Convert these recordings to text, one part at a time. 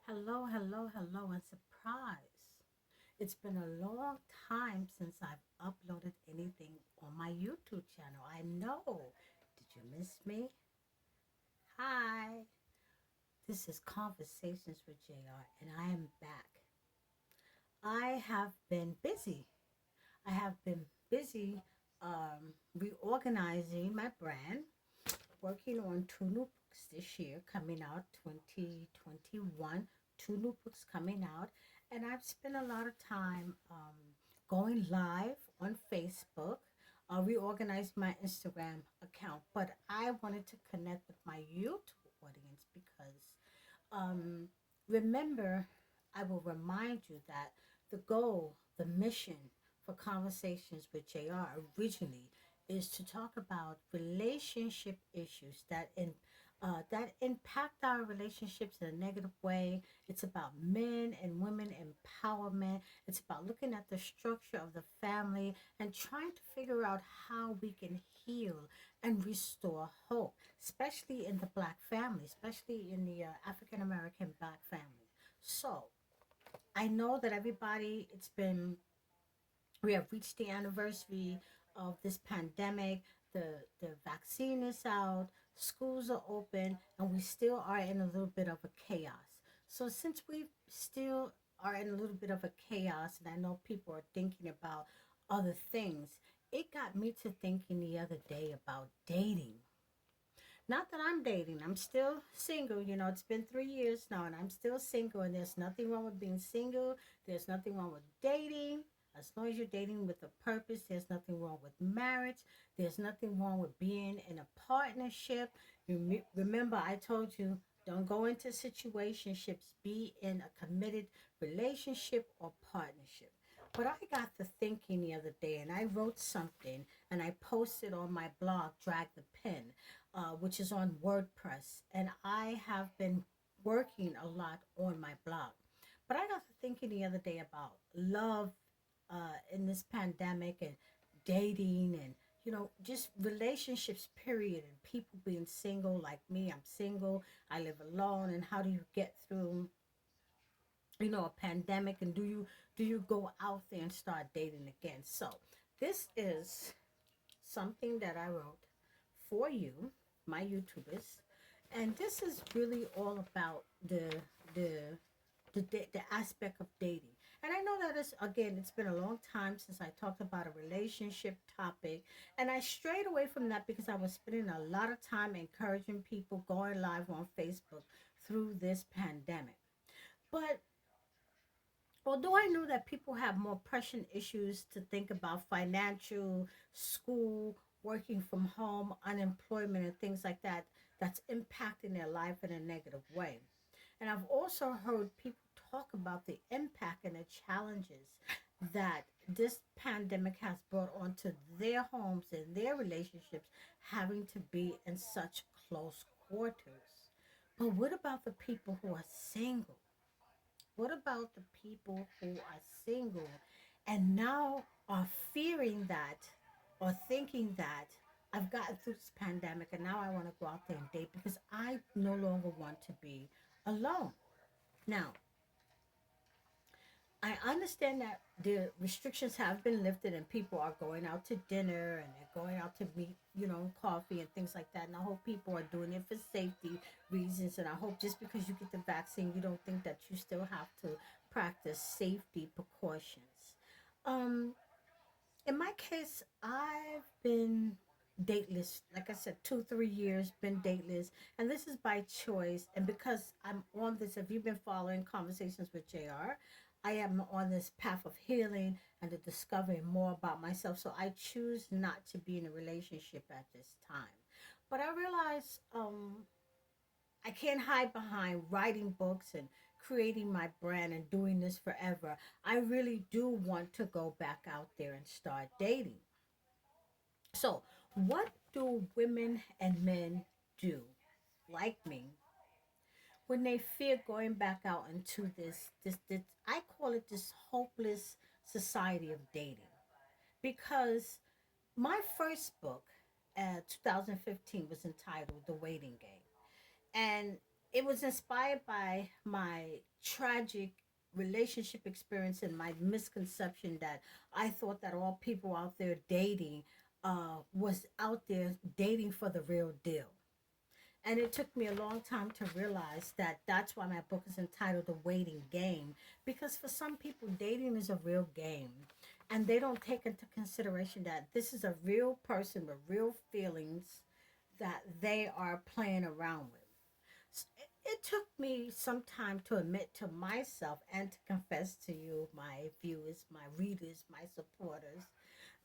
Hello, hello, hello, and surprise. It's been a long time since I've uploaded anything on my YouTube channel. I know. Did you miss me? Hi. This is Conversations with JR, and I am back. I have been busy. I have been busy reorganizing my brand, working on two new books this year coming out 2021, two new books coming out, and I've spent a lot of time going live on Facebook. Reorganized my Instagram account, but I wanted to connect with my YouTube audience because um, remember, I will remind you that the goal, the mission for Conversations with JR originally is to talk about relationship issues that impact our relationships in a negative way. It's about men and women empowerment. It's about looking at the structure of the family and trying to figure out how we can heal and restore hope, especially in the black family, especially in the African American black family. So I know that everybody, we have reached the anniversary of this pandemic. The vaccine is out, schools are open, and we still are in a little bit of a chaos. So since we still are in a little bit of a chaos, and I know people are thinking about other things, it got me to thinking the other day about dating. Not that I'm dating, I'm still single. It's been 3 years now, and I'm still single, and there's nothing wrong with being single. There's nothing wrong with dating. As long as you're dating with a purpose, there's nothing wrong with marriage. There's nothing wrong with being in a partnership. Remember, I told you, don't go into situationships. Be in a committed relationship or partnership. But I got to thinking the other day, and I wrote something, and I posted on my blog, Drag the Pen, which is on WordPress. And I have been working a lot on my blog. But I got to thinking the other day about love in this pandemic and dating and just relationships period, and people being single like me. I'm single, I live alone, and how do you get through a pandemic, and do you go out there and start dating again? So this is something that I wrote for you, my YouTubers, and this is really all about the the aspect of dating. And I know that it's been a long time since I talked about a relationship topic, and I strayed away from that because I was spending a lot of time encouraging people going live on Facebook through this pandemic. But although I know that people have more pressing issues to think about, financial, school, working from home, unemployment, and things like that, that's impacting their life in a negative way. And I've also heard people talk about the impact and the challenges that this pandemic has brought onto their homes and their relationships, having to be in such close quarters. But what about the people who are single? What about the people who are single and now are fearing that or thinking that I've gotten through this pandemic and now I want to go out there and date because I no longer want to be alone? Now, I understand that the restrictions have been lifted and people are going out to dinner and they're going out to meet, coffee and things like that. And I hope people are doing it for safety reasons. And I hope just because you get the vaccine, you don't think that you still have to practice safety precautions. Um, in my case, I've been dateless. Like I said, 2, 3 years been dateless, and this is by choice. And because I'm on this, if you've been following Conversations with JR, I am on this path of healing and to discovering more about myself. So I choose not to be in a relationship at this time. But I realize I can't hide behind writing books and creating my brand and doing this forever. I really do want to go back out there and start dating. So, what do women and men do, like me, when they fear going back out into this I call it this hopeless society of dating? Because my first book, 2015, was entitled The Waiting Game. And it was inspired by my tragic relationship experience and my misconception that I thought that all people out there dating was out there dating for the real deal. And it took me a long time to realize that that's why my book is entitled The Waiting Game. Because for some people, dating is a real game. And they don't take into consideration that this is a real person with real feelings that they are playing around with. It took me some time to admit to myself and to confess to you, my viewers, my readers, my supporters,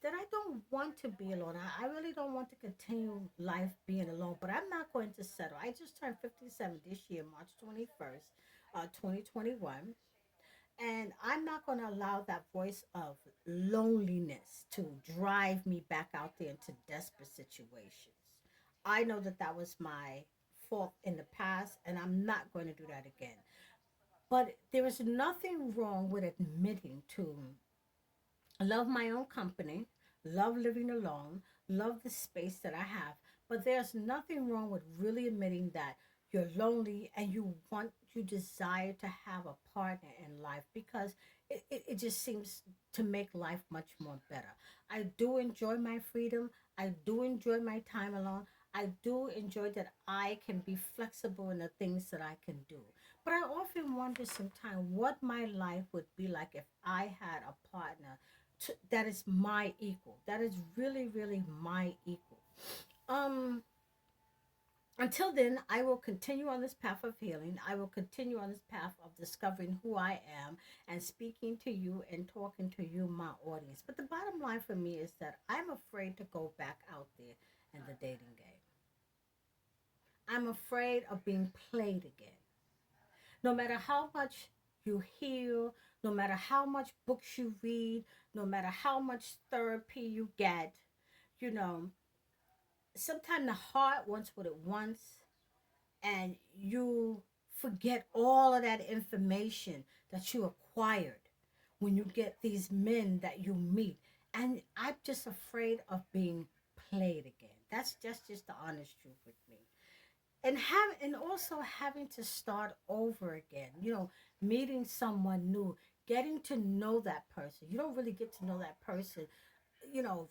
that I don't want to be alone. I really don't want to continue life being alone, but I'm not going to settle. I just turned 57 this year, March 21st, 2021. And I'm not going to allow that voice of loneliness to drive me back out there into desperate situations. I know that that was my fault in the past, and I'm not going to do that again. But there is nothing wrong with admitting to love my own company, love living alone, love the space that I have. But there's nothing wrong with really admitting that you're lonely and you desire to have a partner in life because it just seems to make life much more better. I do enjoy my freedom. I do enjoy my time alone. I do enjoy that I can be flexible in the things that I can do. But I often wonder sometimes what my life would be like if I had a partner that is my equal. That is really, really my equal. Um, until then, I will continue on this path of healing. I will continue on this path of discovering who I am and speaking to you and talking to you, my audience. But the bottom line for me is that I'm afraid to go back out there in the dating game. I'm afraid of being played again. No matter how much you heal, no matter how much books you read, no matter how much therapy you get, you know, sometimes the heart wants what it wants, and you forget all of that information that you acquired when you get these men that you meet. And I'm just afraid of being played again. That's just the honest truth with me. And also having to start over again, meeting someone new, getting to know that person. You don't really get to know that person,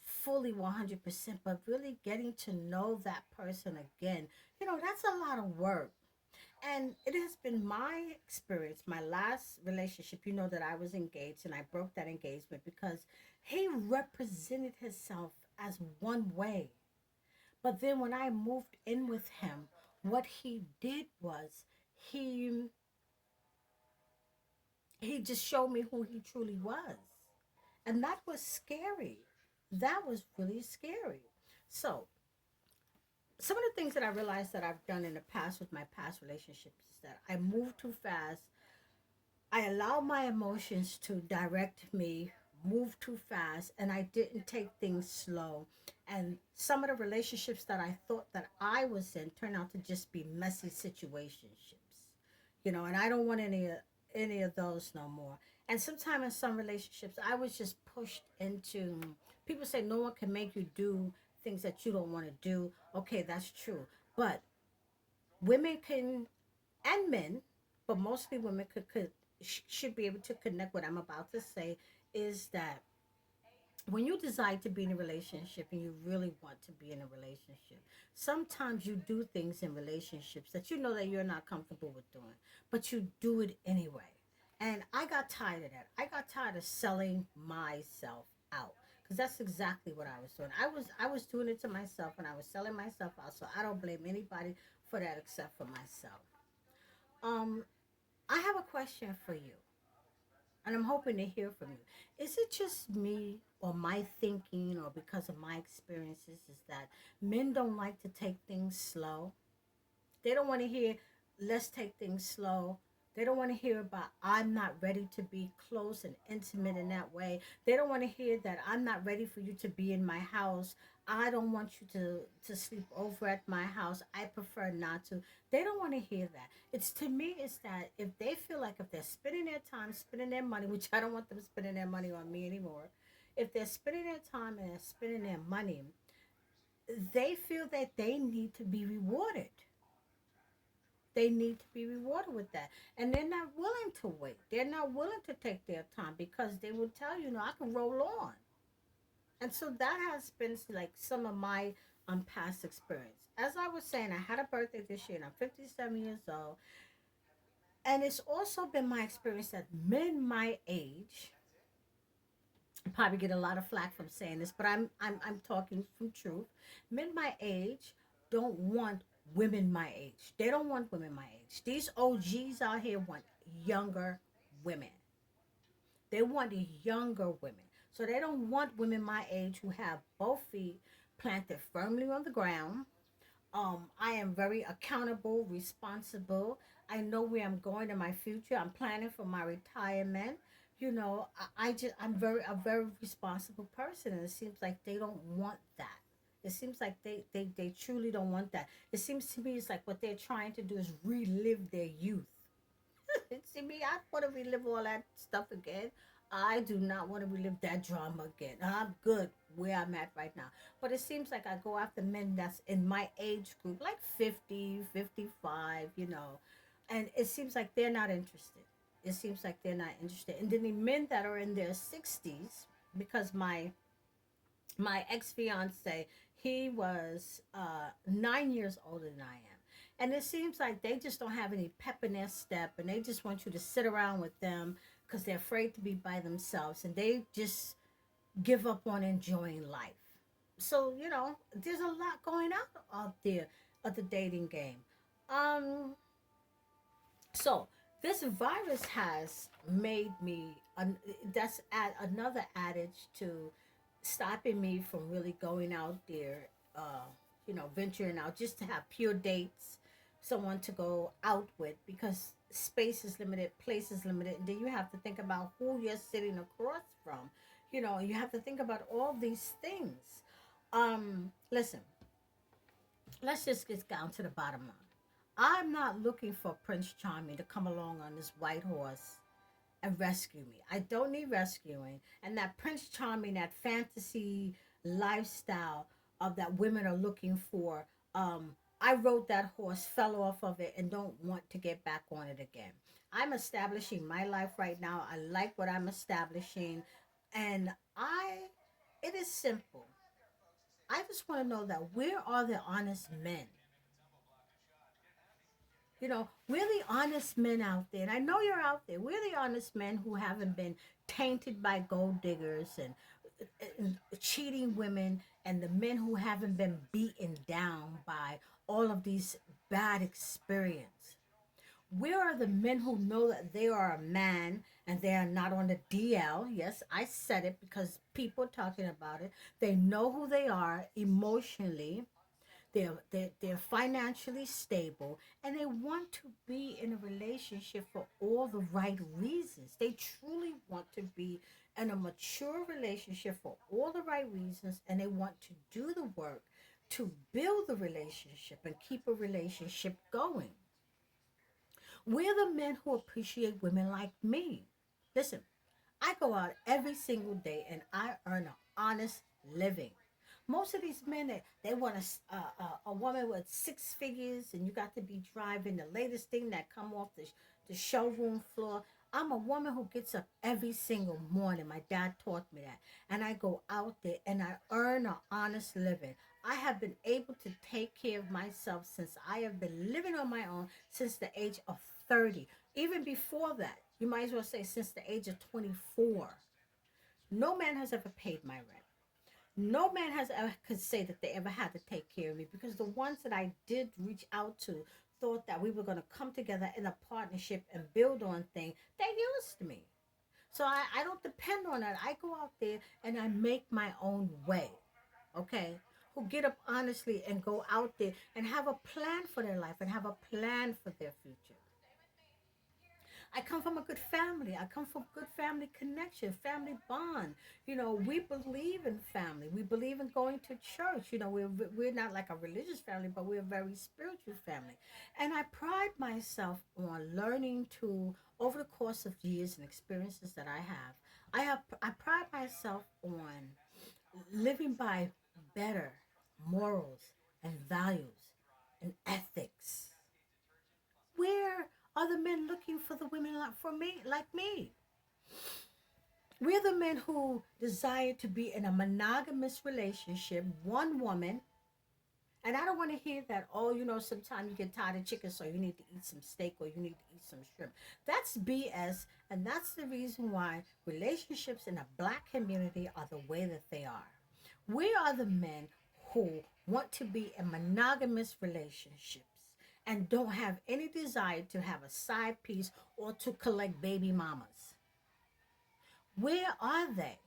fully 100%, but really getting to know that person again, that's a lot of work. And it has been my experience, my last relationship, that I was engaged and I broke that engagement because he represented himself as one way. But then when I moved in with him, what he did was he he just showed me who he truly was. And that was scary. That was really scary. So, some of the things that I realized that I've done in the past with my past relationships is that I moved too fast. I allowed my emotions to direct me, move too fast, and I didn't take things slow. And some of the relationships that I thought that I was in turned out to just be messy situationships. And I don't want any of those no more. And sometimes in some relationships, I was just pushed into. People say no one can make you do things that you don't want to do. Okay, that's true, but women can, and men, but mostly women should be able to connect. What I'm about to say is that when you decide to be in a relationship and you really want to be in a relationship, sometimes you do things in relationships that you know that you're not comfortable with doing, but you do it anyway. And I got tired of that. I got tired of selling myself out because that's exactly what I was doing. I was doing it to myself and I was selling myself out. So I don't blame anybody for that except for myself. Um, I have a question for you, and I'm hoping to hear from you. Is it just me or my thinking or because of my experiences is that men don't like to take things slow? They don't want to hear, let's take things slow. They don't want to hear about, I'm not ready to be close and intimate in that way. They don't want to hear that I'm not ready for you to be in my house. I don't want you to sleep over at my house. I prefer not to. They don't want to hear that. It's to me, it's that if they feel like if they're spending their time, spending their money, which I don't want them spending their money on me anymore. If they're spending their time and they're spending their money, they feel that they need to be rewarded. they need to be rewarded with that. And they're not willing to wait. They're not willing to take their time because they will tell you, I can roll on. And so that has been like some of my past experience. As I was saying, I had a birthday this year and I'm 57 years old. And it's also been my experience that men my age, I probably get a lot of flack from saying this, but I'm talking from truth. Men my age don't want women my age. They don't want women my age. These OGs out here want younger women. They want younger women. So they don't want women my age who have both feet planted firmly on the ground. I am very accountable, responsible. I know where I'm going in my future. I'm planning for my retirement. I'm very a very responsible person, and it seems like they don't want that. It seems like they truly don't want that. It seems to me it's like what they're trying to do is relive their youth. See me, I want to relive all that stuff again. I do not want to relive that drama again. I'm good where I'm at right now. But it seems like I go after men that's in my age group, like 50, 55, and it seems like they're not interested. It seems like they're not interested. And then the men that are in their 60s, because my ex fiance, he was 9 years older than I am. And it seems like they just don't have any pep in their step and they just want you to sit around with them because they're afraid to be by themselves and they just give up on enjoying life. So, there's a lot going on out there of the dating game. Um, so this virus has made me that's another adage to stopping me from really going out there, venturing out just to have pure dates, someone to go out with because space is limited, place is limited, and then you have to think about who you're sitting across from. You have to think about all these things. Listen, let's just get down to the bottom line. I'm not looking for Prince Charming to come along on this white horse and rescue me. I don't need rescuing. And that Prince Charming, that fantasy lifestyle of that women are looking for, I rode that horse, fell off of it, and don't want to get back on it again. I'm establishing my life right now. I like what I'm establishing. And it is simple. I just want to know that where are the honest men? Really honest men out there. And I know you're out there. We're the honest men who haven't been tainted by gold diggers and cheating women, and the men who haven't been beaten down by all of these bad experiences. Where are the men who know that they are a man and they are not on the DL? Yes, I said it because people are talking about it. They know who they are emotionally, they're financially stable and they want to be in a relationship for all the right reasons. They truly want to be in a mature relationship for all the right reasons and they want to do the work to build the relationship and keep a relationship going. We're the men who appreciate women like me. Listen, I go out every single day and I earn an honest living. Most of these men, they want a woman with six figures, and you got to be driving the latest thing that come off the showroom floor. I'm a woman who gets up every single morning. My dad taught me that. And I go out there and I earn an honest living. I have been able to take care of myself since I have been living on my own since the age of 30. Even before that, you might as well say since the age of 24. No man has ever paid my rent. No man has ever could say that they ever had to take care of me because the ones that I did reach out to thought that we were going to come together in a partnership and build on things. They used me. So I don't depend on that. I go out there and I make my own way. Okay? Who get up honestly and go out there and have a plan for their life and have a plan for their future. I come from a good family. I come from good family connection, family bond. We believe in family. We believe in going to church. We're not like a religious family, but we're a very spiritual family. And I pride myself on learning to, over the course of years and experiences that I pride myself on living by better morals and values and ethics. for me, like me. We're the men who desire to be in a monogamous relationship, one woman. And I don't want to hear that, oh, sometimes you get tired of chicken, so you need to eat some steak or you need to eat some shrimp. That's BS. And that's the reason why relationships in a black community are the way that they are. We are the men who want to be in monogamous relationships and don't have any desire to have a side piece or to collect baby mamas. Where are they?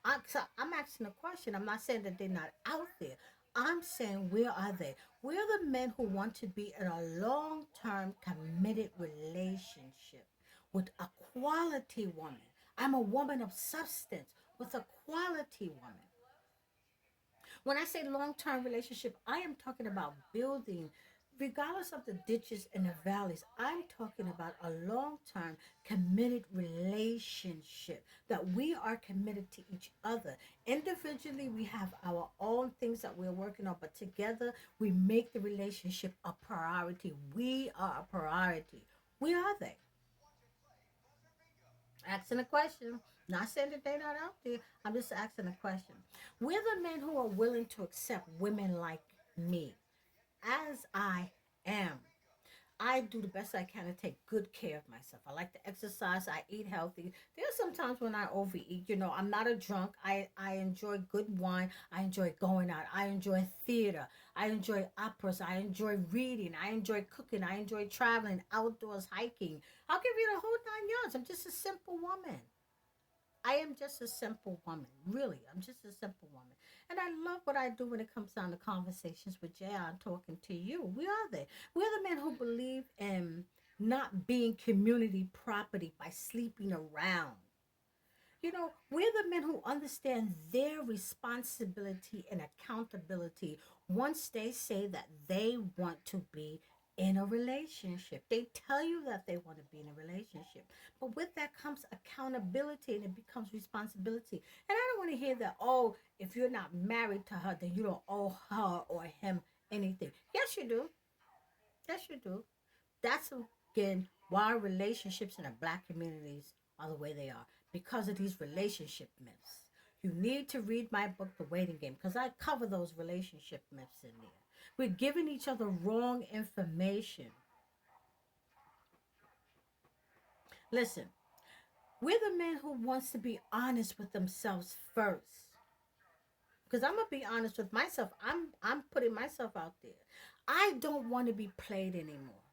I'm asking a question. I'm not saying that they're not out there. I'm saying, where are they? We're the men who want to be in a long term committed relationship with a quality woman. I'm a woman of substance with a quality woman. When I say long term relationship, I am talking about building, regardless of the ditches and the valleys. I'm talking about a long term committed relationship that we are committed to each other. Individually, we have our own things that we're working on, but together we make the relationship a priority. We are a priority. We are they? Asking a question. Not saying that they're not out there. I'm just asking a question. We're the men who are willing to accept women like me as I am. I do the best I can to take good care of myself. I like to exercise. I eat healthy. There's sometimes when I overeat. I'm not a drunk. I enjoy good wine. I enjoy going out. I enjoy theater. I enjoy operas. I enjoy reading. I enjoy cooking. I enjoy traveling, outdoors, hiking. I'll give you the whole 9 yards. I'm just a simple woman. I am just a simple woman. Really, I'm just a simple woman. And I love what I do when it comes down to conversations with Jay. I'm talking to you. We are there. We're the men who believe in not being community property by sleeping around. We're the men who understand their responsibility and accountability once they say that they want to be in a relationship. They tell you that they want to be in a relationship. But with that comes accountability and it becomes responsibility. And I don't want to hear that, oh, if you're not married to her, then you don't owe her or him anything. Yes, you do. Yes, you do. That's again why relationships in the black communities are the way they are because of these relationship myths. You need to read my book, The Waiting Game, because I cover those relationship myths in there. We're giving each other wrong information. Listen, we're the men who wants to be honest with themselves first. Because I'm gonna be honest with myself. I'm putting myself out there. I don't want to be played anymore.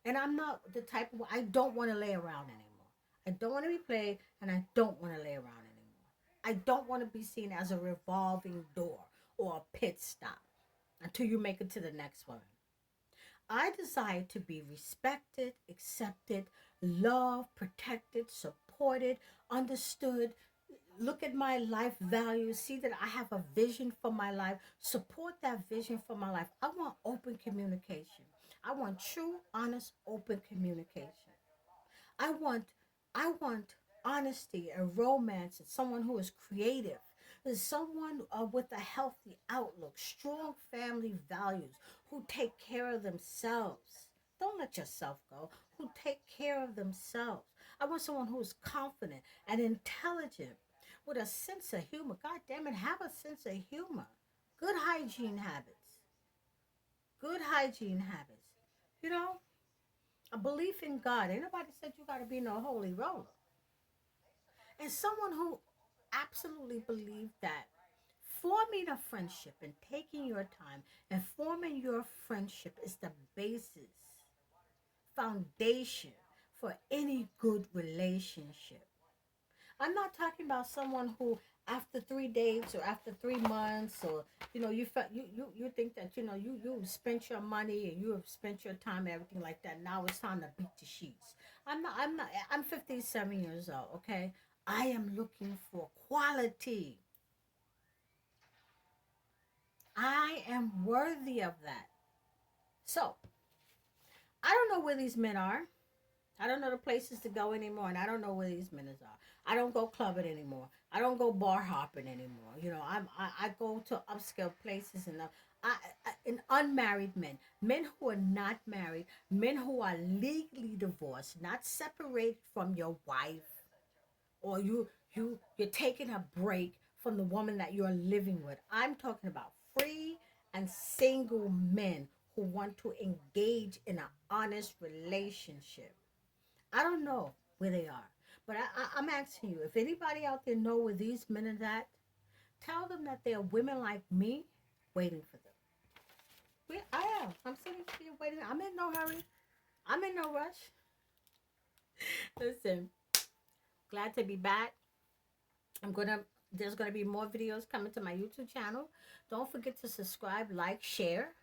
And I'm not the type of I don't want to lay around anymore. I don't want to be played and I don't want to lay around anymore. I don't want to be seen as a revolving door or a pit stop until you make it to the next one. I desire to be respected, accepted, loved, protected, supported, understood. Look at my life values. See that I have a vision for my life. Support that vision for my life. I want open communication. I want true, honest, open communication. I want I want honesty and romance and someone who is creative. There's someone with a healthy outlook, strong family values, who take care of themselves. Don't let yourself go. Who take care of themselves. I want someone who is confident and intelligent with a sense of humor. God damn it, have a sense of humor. Good hygiene habits. Good hygiene habits. You know, a belief in God. Ain't nobody said you got to be no holy roller. And someone who absolutely believed that forming a friendship and taking your time and forming your friendship is the basis, foundation for any good relationship. I'm not talking about someone who after 3 days or after 3 months or you think that you spent your money and you have spent your time and everything like that. Now it's time to beat the sheets. I'm 57 years old, okay? I am looking for quality. I am worthy of that. So I don't know where these men are. I don't know the places to go anymore, and I don't know where these minutes are. I don't go clubbing anymore. I don't go bar hopping anymore. I go to upscale places, and in unmarried men, men who are not married, men who are legally divorced, not separated from your wife, or you're taking a break from the woman that you're living with. I'm talking about free and single men who want to engage in an honest relationship. I don't know where they are, but I'm asking you, if anybody out there know where these men are at, tell them that there are women like me waiting for them. I am. I'm sitting here waiting. I'm in no hurry. I'm in no rush. Listen, glad to be back. I'm gonna There's gonna be more videos coming to my YouTube channel. Don't forget to subscribe, like, share.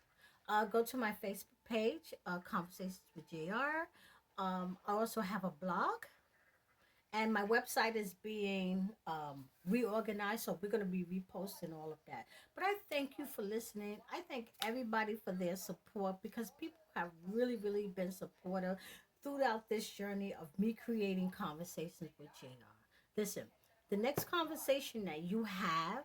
Go to my Facebook page, Conversations with JR. I also have a blog, and my website is being reorganized, so we're going to be reposting all of that. But I thank you for listening. I thank everybody for their support, because people have really, really been supportive throughout this journey of me creating Conversations with JR. Listen, the next conversation that you have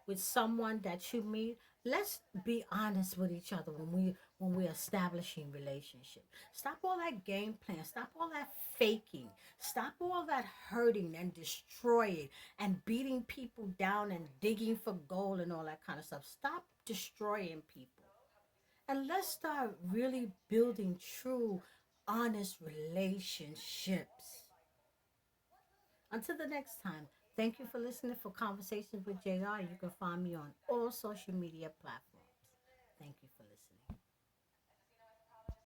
with someone that you meet, let's be honest with each other when we're establishing relationship. Stop all that game plan. Stop all that faking. Stop all that hurting and destroying and beating people down and digging for gold and all that kind of stuff. Stop destroying people. And let's start really building true, honest relationships. Until the next time, thank you for listening for Conversations with JR. You can find me on all social media platforms. Thank you.